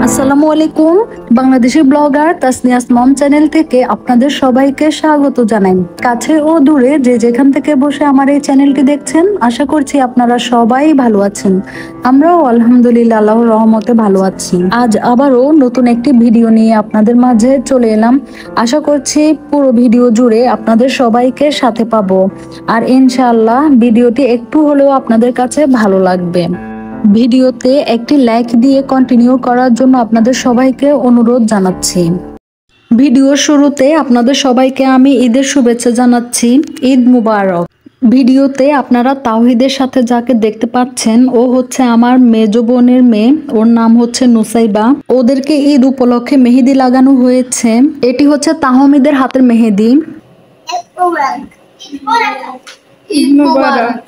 আসসালামু আলাইকুম। বাংলাদেশি ব্লগার তাসনিয়াস মম চ্যানেল থেকে আপনাদের সবাইকে স্বাগত জানাই। কাছে ও দূরে যে যেখান থেকে বসে আমার এই চ্যানেলটি দেখছেন, আশা করছি আপনারা সবাই ভালো আছেন। আমরাও আলহামদুলিল্লাহ আল্লাহর রহমতে ভালো আছি। আজ আবারও নতুন একটি ভিডিও নিয়ে আপনাদের মাঝে চলে এলাম। আশা করছি পুরো ভিডিও জুড়ে আপনাদের সবাইকে সাথে পাবো, আর ইনশাআল্লাহ ভিডিওটি একটু হলেও আপনাদের কাছে ভালো লাগবে। ভিডিওতে একটি লাইক দিয়ে কন্টিনিউ করার জন্য আপনাদের সবাইকে অনুরোধ জানাচ্ছি। ভিডিওর শুরুতে আপনাদের সবাইকে আমি ঈদের শুভেচ্ছা জানাচ্ছি। ঈদ মুবারক। ভিডিওতে আপনারা তাওহিদের সাথে যাকে দেখতে পাচ্ছেন, ও হচ্ছে আমার মেজো বোনের মেয়ে। ওর নাম হচ্ছে নুসাইবা। ওদেরকে ঈদ উপলক্ষে মেহেদি লাগানো হয়েছে। এটি হচ্ছে তাহমিদের হাতের মেহেদি। ঈদ মুবারক।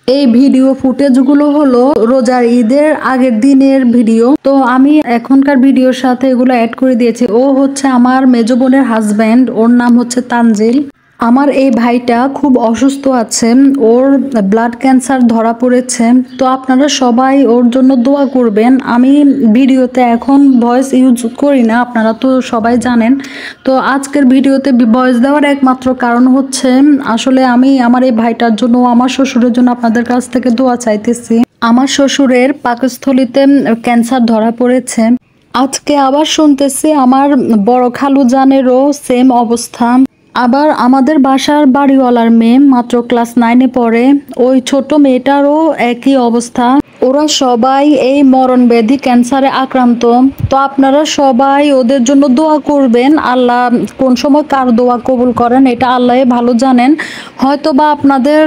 এই ভিডিও ফুটেজগুলো হলো রোজার ঈদের আগের দিনের ভিডিও। তো আমি এখনকার ভিডিওর সাথে এগুলো অ্যাড করে দিয়েছি। ও হচ্ছে আমার মেজো বোনের হাজব্যান্ড, ওর নাম হচ্ছে তানজিল। আমার এই ভাইটা খুব অসুস্থ আছে, ওর ব্লাড ক্যান্সার ধরা পড়েছে। তো আপনারা সবাই ওর জন্য দোয়া করবেন। আমি ভিডিওতে এখন ভয়েস ইউজ করি না, আপনারা তো সবাই জানেন। তো আজকের ভিডিওতে ভয়েস দেওয়ার একমাত্র কারণ হচ্ছে আসলে আমি আমার এই ভাইটার জন্য, আমার শ্বশুরের জন্য আপনাদের কাছ থেকে দোয়া চাইতেছি। আমার শ্বশুরের পাকস্থলীতে ক্যান্সার ধরা পড়েছে। আজকে আবার শুনতেছি আমার বড় খালু জানেরও সেম অবস্থা। আবার আমাদের বাসার বাড়িওয়ালার মেয়ে মাত্র ক্লাস 9-এ পড়ে, ওই ছোট মেয়েটারও একই অবস্থা। ওরা সবাই এই মরণ ব্যাধি ক্যান্সারে আক্রান্ত। তো আপনারা সবাই ওদের জন্য দোয়া করবেন। আল্লাহ কোন সময় কার দোয়া কবুল করেন এটা আল্লাহ ভালো জানেন। হয়তো বা আপনাদের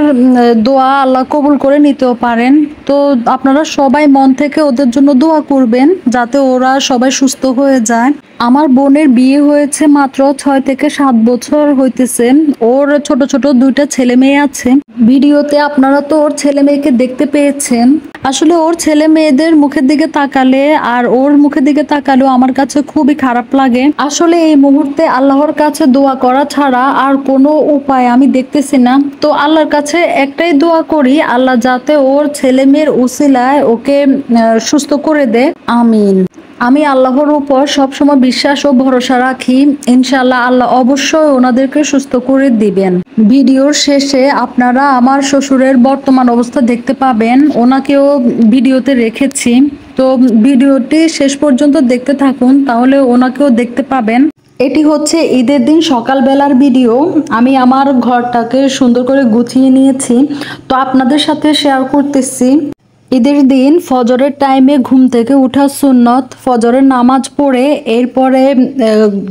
দোয়া আল্লাহ কবুল করে নিতেও পারেন। তো আপনারা সবাই মন থেকে ওদের জন্য দোয়া করবেন যাতে ওরা সবাই সুস্থ হয়ে যায়। আমার বোনের বিয়ে হয়েছে মাত্র 6 থেকে 7 বছর হইতেছে। ওর ছোট ছোট 2টা ছেলে মেয়ে আছে। ভিডিওতে আপনারা তো ওর ছেলে মেয়েকে দেখতে পেয়েছেন। আসলে ওর ছেলে মেয়েদের মুখের দিকে তাকালে আর ওর মুখের দিকে তাকালেও আমার কাছে খুবই খারাপ লাগে। আসলে এই মুহূর্তে আল্লাহর কাছে দোয়া করা ছাড়া আর কোনো উপায় আমি দেখতেছি না। তো আল্লাহর কাছে একটাই দোয়া করি, আল্লাহ যাতে ওর ছেলে মেয়ের উসিলায় ওকে সুস্থ করে দেয়। আমিন। আমি আল্লাহর উপর সবসময় বিশ্বাস ও ভরসা রাখি। ইনশাআল্লাহ আল্লাহ অবশ্যই ওনাদেরকে সুস্থ করে দিবেন। ভিডিওর শেষে আপনারা আমার শ্বশুরের বর্তমান অবস্থা দেখতে পাবেন। ওনাকেও ভিডিওতে রেখেছি। তো ভিডিওটি শেষ পর্যন্ত দেখতে থাকুন, তাহলে ওনাকেও দেখতে পাবেন। এটি হচ্ছে ঈদের দিন সকালবেলার ভিডিও। আমি আমার ঘরটাকে সুন্দর করে গুছিয়ে নিয়েছি, তো আপনাদের সাথে শেয়ার করতেছি। ঈদের দিন ফজরের টাইমে ঘুম থেকে উঠা সুন্নত। ফজরের নামাজ পড়ে এরপরে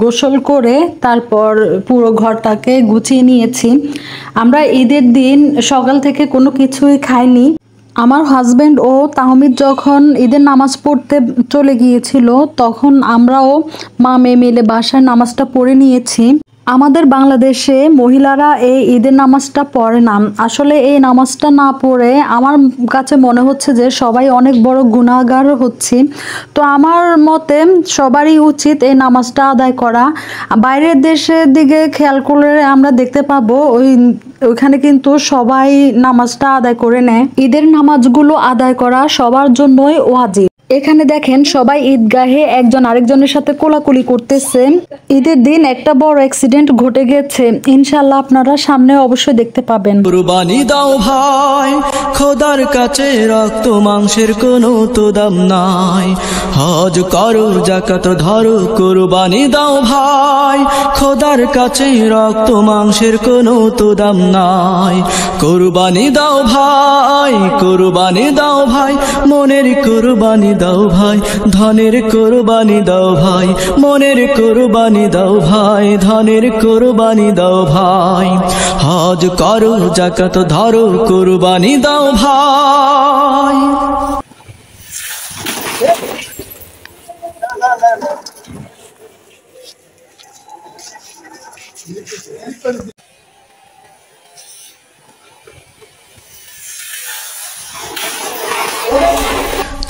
গোসল করে তারপর পুরো ঘরটাকে গুছিয়ে নিয়েছি। আমরা ঈদের দিন সকাল থেকে কোনো কিছুই খাইনি। আমার হাজবেন্ড ও তাহমিদ যখন ঈদের নামাজ পড়তে চলে গিয়েছিল, তখন আমরাও মা মেয়ে মিলে বাসায় নামাজটা পড়ে নিয়েছি। আমাদের বাংলাদেশে মহিলারা এই ঈদের নামাজটা পড়ে না। আসলে এই নামাজটা না পড়ে আমার কাছে মনে হচ্ছে যে সবাই অনেক বড় গুনাহগার হচ্ছে। তো আমার মতে সবারই উচিত এই নামাজটা আদায় করা। বাইরের দেশের দিকে খেয়াল করলে আমরা দেখতে পাবো ওইখানে কিন্তু সবাই নামাজটা আদায় করে নেয়। ঈদের নামাজগুলো আদায় করা সবার জন্যই ওয়াজিব। এখানে দেখেন সবাই ঈদগাহে একজন আরেকজনের সাথে কোলাকুলি করতেছে। ঈদের দিন একটা বড় অ্যাক্সিডেন্ট ঘটে গেছে, ইনশাআল্লাহ আপনারা সামনে অবশ্যই দেখতে পাবেন। কুরবানি দাও ভাই, খোদার কাছে রক্ত মাংসের কোনো তো দাম নাই। হজ করো যাকাত ধরো, কুরবানি দাও ভাই, খোদার কাছে রক্ত মাংসের কোনো তো দাম নাই। কুরবানি দাও ভাই, কুরবানি দাও ভাই, মনের কুরবানি দাও ভাই, ধনের কুরবানি দাও ভাই, মনের কুরবানি দাও ভাই, ধনের কুরবানি দাও ভাই। হজ করো যাকাত ধরো, কুরবানি দাও ভাই।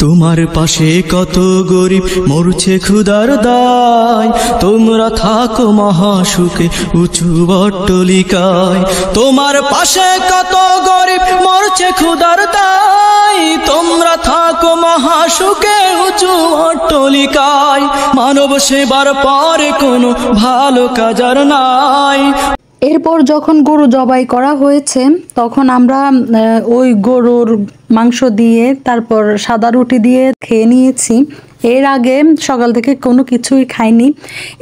তোমার পাশে কত গরিব মরছে ক্ষুধার দায়, তোমরা থাকো মহাসুখে উঁচু অট্টালিকায়। তোমার পাশে কত গরিব মরছে ক্ষুধার দায়, তোমরা থাকো মহাসুখে উঁচু অট্টালিকায়। মানব সেবার পরে কোনো ভালো কাজ আর নাই। এরপর যখন গরু জবাই করা হয়েছে তখন আমরা ওই গরুর মাংস দিয়ে তারপর সাদা রুটি দিয়ে খেয়ে নিয়েছি। এর আগে সকাল থেকে কোনো কিছুই খাইনি।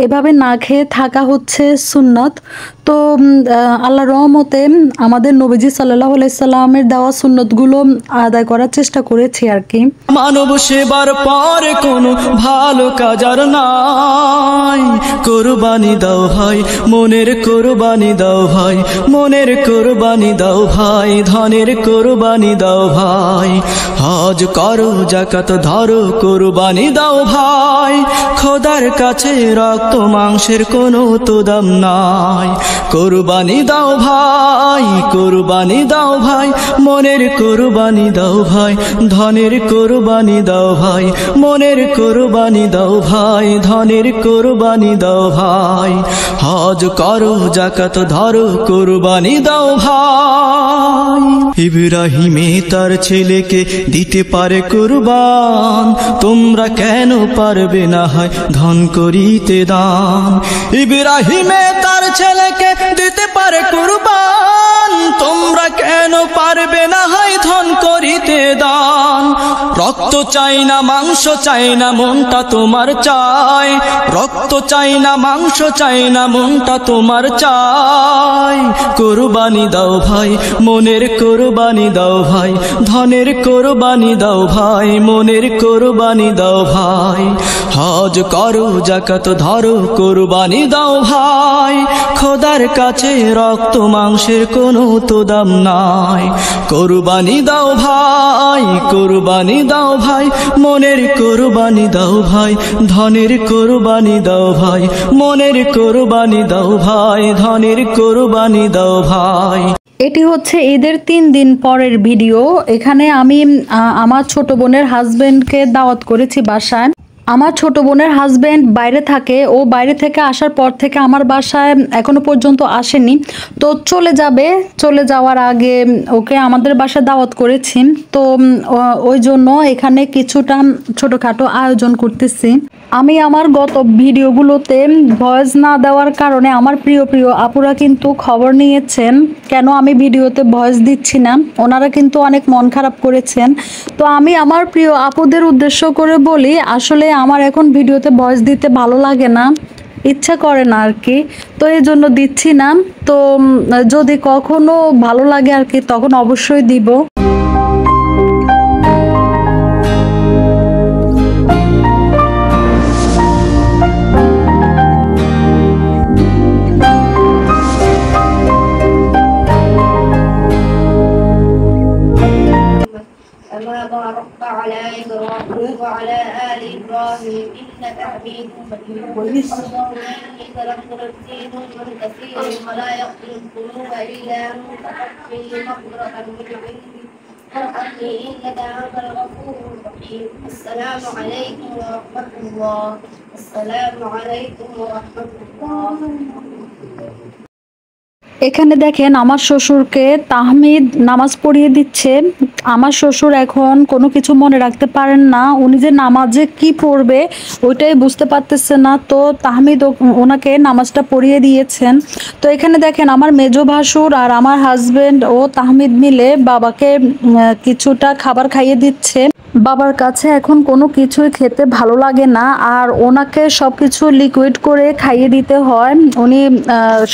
এভাবে না খেয়ে থাকা হচ্ছে সুন্নত। তো আল্লাহর রহমতে আমাদের নবীজি সাল্লাল্লাহু আলাইহি সাল্লামের দেওয়া সুন্নতগুলো আদায় করার চেষ্টা করেছি আর কি। মানব সেবার পরে কোনো ভালো কাজ আর নাই। কোরবানি দাও ভাই, মনের কোরবানি দাও ভাই, মনের কোরবানি দাও ভাই, ধনের কোরবানি দাও ভাই। হজ করো, যাকাত ধরো, কোরবানি দাও ভাই। খোদার কাছে রক্ত মাংসের কোনো তো দাম নাই। কোরবানি দাও ভাই, কোরবানি দাও ভাই, মনের কোরবানি দাও ভাই, ধনের কোরবানি দাও ভাই, মনের কোরবানি দাও ভাই, ধনের কোরবানি দাও ভাই। হজ করো, যাকাত ধরো, কোরবানি দাও ভাই। ইব্রাহিমে তার ছেলেকে দিতে পারে কুরবান, তোমরা কেন পারবে না হয় ধন করিতে দান। ইব্রাহিমে তার ছেলেকে দিতে পারে কুরবান, তোমরা কেন পারবে না হয় ধন করিতে দান। রক্ত চাই না, মাংস চাই না, মনটা তোমার চাই। রক্ত চাই না, মাংস চাই না, মনটা তোমার চাই। কোরবানি দাও ভাই, মনের কোরবানি দাও ভাই, ধনের কোরবানি দাও ভাই, মনের কোরবানি দাও ভাই। হজ করো, যাকাত ধরো, কোরবানি দাও ভাই। খোদার কাছে রক্ত মাংসের কোনো তো দাম নাই। কোরবানি দাও ভাই, কোরবানি দাও ভাই, মনের কোরবানি দাও ভাই, ধনের কোরবানি দাও ভাই, মনের কোরবানি দাও ভাই, ধনের কোরবানি দাও ভাই। এটি হচ্ছে ঈদের 3 দিন পরের ভিডিও। এখানে আমি আমার ছোট বোনের হাজবেন্ডকে দাওয়াত করেছি বাসায়। আমার ছোট বোনের হাজবেন্ড বাইরে থাকে, ও বাইরে থেকে আসার পর থেকে আমার বাসায় এখনো পর্যন্ত আসেনি। তো চলে যাবে, চলে যাওয়ার আগে ওকে আমাদের বাসায় দাওয়াত করেছি। তো ওই জন্য এখানে কিছুটা ছোটখাটো আয়োজন করতেছি। আমি আমার গত ভিডিওগুলোতে ভয়েস না দেওয়ার কারণে আমার প্রিয় প্রিয় আপুরা কিন্তু খবর নিয়েছেন কেন আমি ভিডিওতে ভয়েস দিচ্ছি না। ওনারা কিন্তু অনেক মন খারাপ করেছেন। তো আমি আমার প্রিয় আপুদের উদ্দেশ্য করে বলি, আসলে আমার এখন ভিডিওতে ভয়েস দিতে ভালো লাগে না, ইচ্ছা করে না আর কি। তো এই জন্য দিচ্ছি না। তো যদি কখনো ভালো লাগে আর কি তখন অবশ্যই দিব। كما باركت على إبراهيم وعلى آل إبراهيم إنك حميد مجيد. اللهم إنك لغفر الدين والكثير ولا يغفر الذنوب إلا أنت فاغفر لي مغفرة من عندك وارحمني إنك أنت الغفور الرحيم. السلام عليكم ورحمة الله. السلام عليكم ورحمة الله. এখানে দেখেন আমার শ্বশুরকে তাহমিদ নামাজ পড়িয়ে দিচ্ছে। আমার শ্বশুর এখন কোনো কিছু মনে রাখতে পারেন না, উনি যে নামাজে কি পড়বে ওইটাই বুঝতে পারতেছে না। তো তাহমিদ ওনাকে নামাজটা পড়িয়ে দিয়েছেন। তো এখানে দেখেন আমার মেজো ভাসুর আর আমার হাজবেন্ড ও তাহমিদ মিলে বাবাকে কিছুটা খাবার খাইয়ে দিচ্ছে। বাবার কাছে এখন কোনো কিছুই খেতে ভালো লাগে না, আর ওনাকে সব কিছু লিকুইড করে খাইয়ে দিতে হয়। উনি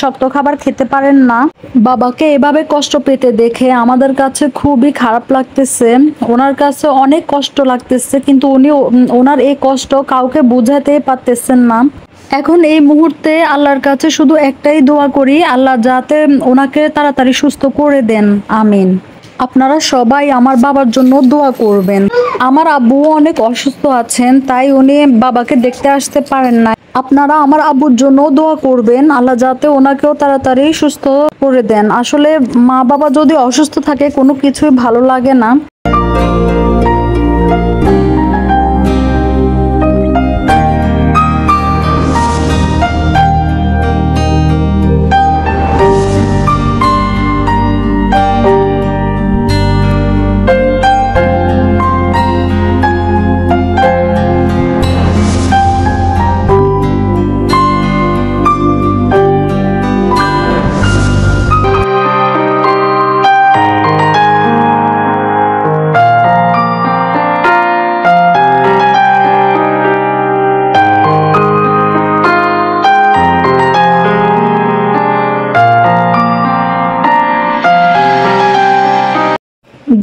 শক্ত খাবার খেতে পারেন না। বাবাকে এভাবে কষ্ট পেতে দেখে আমাদের কাছে খুবই খারাপ লাগতেছে, ওনার কাছে অনেক কষ্ট লাগতেছে, কিন্তু উনি ওনার এই কষ্ট কাউকে বোঝাতে পারতেছেন না। এখন এই মুহূর্তে আল্লাহর কাছে শুধু একটাই দোয়া করি, আল্লাহ যাতে ওনাকে তাড়াতাড়ি সুস্থ করে দেন, আমিন। আপনারা সবাই আমার বাবার জন্য দোয়া করবেন। আমার আব্বু অনেক অসুস্থ আছেন, তাই উনি বাবাকে দেখতে আসতে পারেন না। আপনারা আমার আব্বুর জন্য দোয়া করবেন, আল্লাহ যাতে ওনাকেও তাড়াতাড়ি সুস্থ করে দেন। আসলে মা বাবা যদি অসুস্থ থাকে কোনো কিছুই ভালো লাগে না।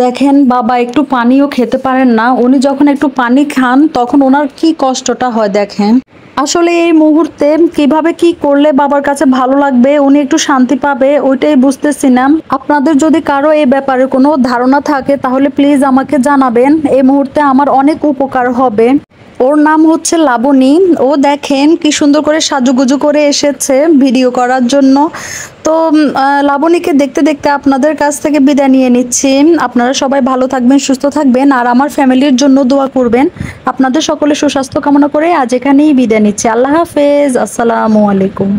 দেখেন বাবা একটু পানিও খেতে পারেন না, উনি যখন একটু পানি খান তখন ওনার কি কষ্টটা হয় দেখেন। আসলে এই মুহূর্তে কিভাবে কি করলে বাবার কাছে ভালো লাগবে, উনি একটু শান্তি পাবে, ওইটাই বুঝতেছি না। আপনাদের যদি কারো এই ব্যাপারে কোনো ধারণা থাকে তাহলে প্লিজ আমাকে জানাবেন, এই মুহূর্তে আমার অনেক উপকার হবে। ওর নাম হচ্ছে লাবণী। ও দেখেন কি সুন্দর করে সাজুগুজু করে এসেছে ভিডিও করার জন্য। তো লাবণীকে দেখতে দেখতে আপনাদের কাছ থেকে বিদায় নিয়ে নিচ্ছি। আপনারা সবাই ভালো থাকবেন, সুস্থ থাকবেন, আর আমার ফ্যামিলির জন্য দোয়া করবেন। আপনাদের সকলে সুস্বাস্থ্য কামনা করে আজ এখানেই বিদায় নিচ্ছি। আল্লাহ হাফেজ, আসসালামু আলাইকুম।